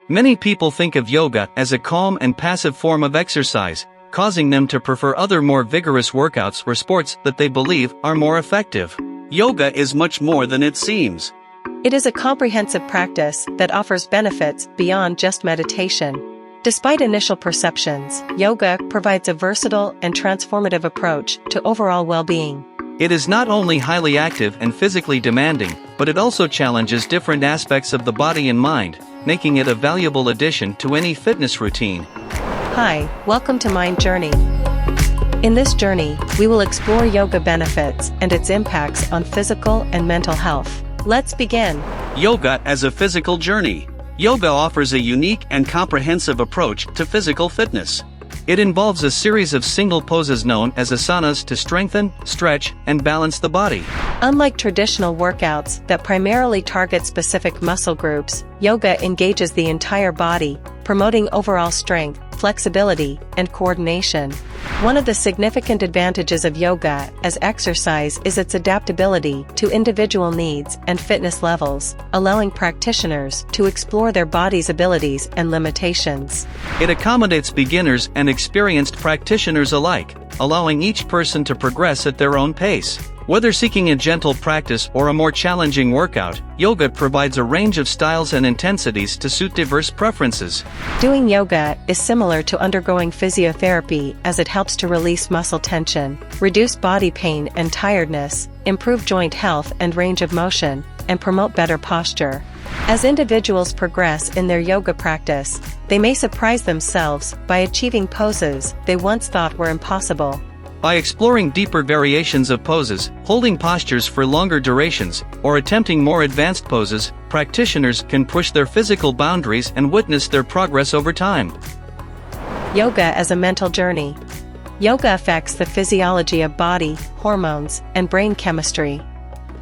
Many people think of yoga as a calm and passive form of exercise, causing them to prefer other more vigorous workouts or sports that they believe are more effective. Yoga is much more than it seems. It is a comprehensive practice that offers benefits beyond just meditation. Despite initial perceptions, yoga provides a versatile and transformative approach to overall well-being. It is not only highly active and physically demanding, but it also challenges different aspects of the body and mind, making it a valuable addition to any fitness routine. Hi, welcome to Mind Journey. In this journey, we will explore yoga benefits and its impacts on physical and mental health. Let's begin. Yoga as a physical journey. Yoga offers a unique and comprehensive approach to physical fitness. It involves a series of single poses known as asanas to strengthen, stretch, and balance the body. Unlike traditional workouts that primarily target specific muscle groups, yoga engages the entire body, promoting overall strength, flexibility, and coordination. One of the significant advantages of yoga as exercise is its adaptability to individual needs and fitness levels, allowing practitioners to explore their body's abilities and limitations. It accommodates beginners and experienced practitioners alike, allowing each person to progress at their own pace. Whether seeking a gentle practice or a more challenging workout, yoga provides a range of styles and intensities to suit diverse preferences. Doing yoga is similar to undergoing physiotherapy as it helps to release muscle tension, reduce body pain and tiredness, improve joint health and range of motion, and promote better posture. As individuals progress in their yoga practice, they may surprise themselves by achieving poses they once thought were impossible. By exploring deeper variations of poses, holding postures for longer durations, or attempting more advanced poses, practitioners can push their physical boundaries and witness their progress over time. Yoga as a mental journey. Yoga affects the physiology of body, hormones, and brain chemistry.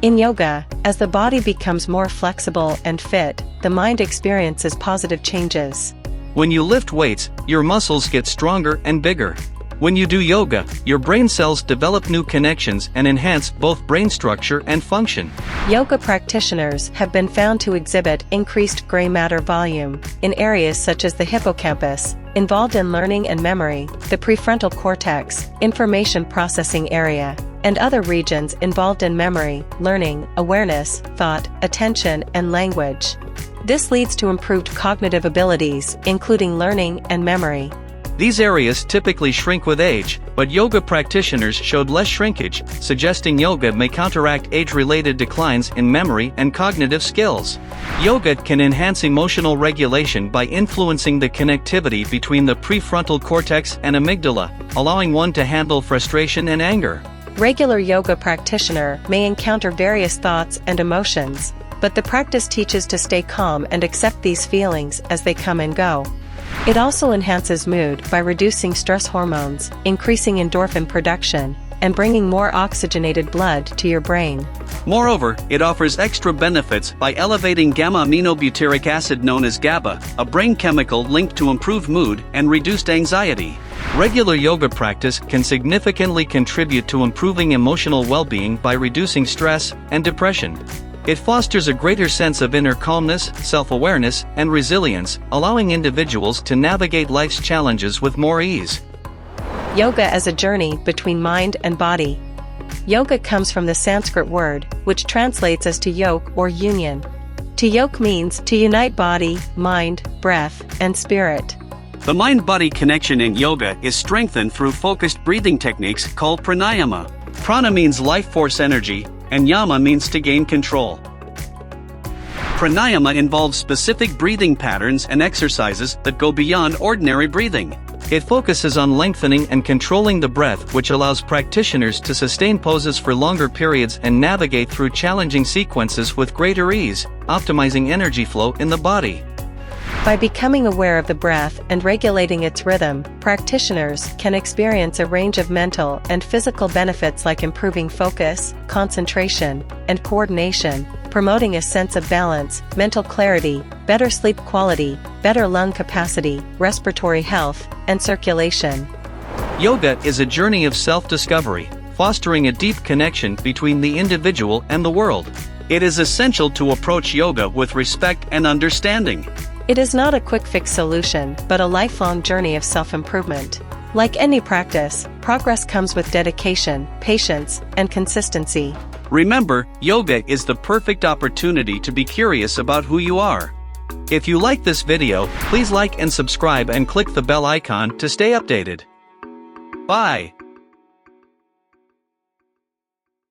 In yoga, as the body becomes more flexible and fit, the mind experiences positive changes. When you lift weights, your muscles get stronger and bigger. When you do yoga, your brain cells develop new connections and enhance both brain structure and function. Yoga practitioners have been found to exhibit increased gray matter volume in areas such as the hippocampus, involved in learning and memory, the prefrontal cortex, information processing area, and other regions involved in memory, learning, awareness, thought, attention, and language. This leads to improved cognitive abilities, including learning and memory. These areas typically shrink with age, but yoga practitioners showed less shrinkage, suggesting yoga may counteract age-related declines in memory and cognitive skills. Yoga can enhance emotional regulation by influencing the connectivity between the prefrontal cortex and amygdala, allowing one to handle frustration and anger. Regular yoga practitioner may encounter various thoughts and emotions, but the practice teaches to stay calm and accept these feelings as they come and go. It also enhances mood by reducing stress hormones, increasing endorphin production, and bringing more oxygenated blood to your brain. Moreover, it offers extra benefits by elevating gamma-aminobutyric acid known as GABA, a brain chemical linked to improved mood and reduced anxiety. Regular yoga practice can significantly contribute to improving emotional well-being by reducing stress and depression. It fosters a greater sense of inner calmness, self-awareness, and resilience, allowing individuals to navigate life's challenges with more ease. Yoga as a journey between mind and body. Yoga comes from the Sanskrit word, which translates as to yoke or union. To yoke means to unite body, mind, breath, and spirit. The mind-body connection in yoga is strengthened through focused breathing techniques called pranayama. Prana means life force energy, and yama means to gain control. Pranayama involves specific breathing patterns and exercises that go beyond ordinary breathing. It focuses on lengthening and controlling the breath, which allows practitioners to sustain poses for longer periods and navigate through challenging sequences with greater ease, optimizing energy flow in the body. By becoming aware of the breath and regulating its rhythm, practitioners can experience a range of mental and physical benefits like improving focus, concentration, and coordination, promoting a sense of balance, mental clarity, better sleep quality, better lung capacity, respiratory health, and circulation. Yoga is a journey of self-discovery, fostering a deep connection between the individual and the world. It is essential to approach yoga with respect and understanding. It is not a quick-fix solution but a lifelong journey of self-improvement. Like any practice, progress comes with dedication, patience, and consistency. Remember, yoga is the perfect opportunity to be curious about who you are. If you like this video, please like and subscribe and click the bell icon to stay updated. Bye.